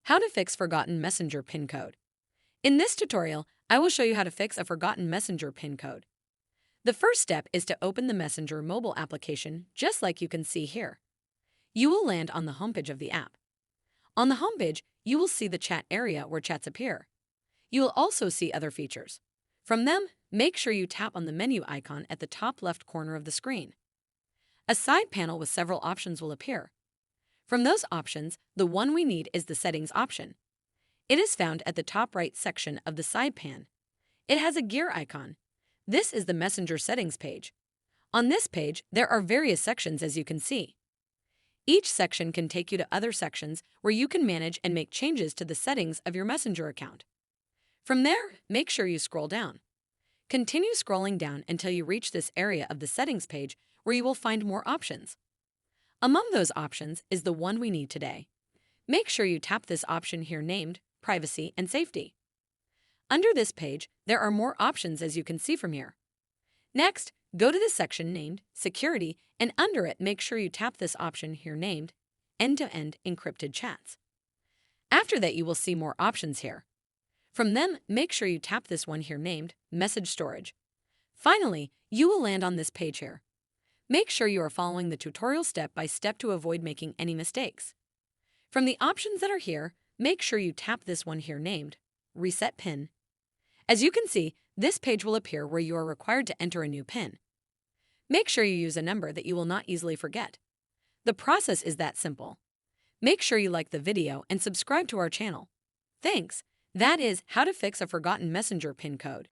How to fix forgotten messenger PIN code. In this tutorial, I will show you how to fix a forgotten messenger PIN code. The first step is to open the Messenger mobile application just like you can see here. You will land on the homepage of the app. On the homepage, you will see the chat area where chats appear. You will also see other features. From them, make sure you tap on the menu icon at the top left corner of the screen. A side panel with several options will appear. From those options, the one we need is the Settings option. It is found at the top right section of the side pane. It has a gear icon. This is the Messenger settings page. On this page, there are various sections as you can see. Each section can take you to other sections where you can manage and make changes to the settings of your Messenger account. From there, make sure you scroll down. Continue scrolling down until you reach this area of the settings page where you will find more options. Among those options is the one we need today. Make sure you tap this option here named Privacy and Safety. Under this page, there are more options as you can see from here. Next, go to the section named Security, and under it make sure you tap this option here named End-to-End Encrypted Chats. After that, you will see more options here. From them, make sure you tap this one here named Message Storage. Finally, you will land on this page here. Make sure you are following the tutorial step by step to avoid making any mistakes. From the options that are here, make sure you tap this one here named Reset PIN. As you can see, this page will appear where you are required to enter a new PIN. Make sure you use a number that you will not easily forget. The process is that simple. Make sure you like the video and subscribe to our channel. Thanks. That is how to fix a forgotten Messenger PIN code.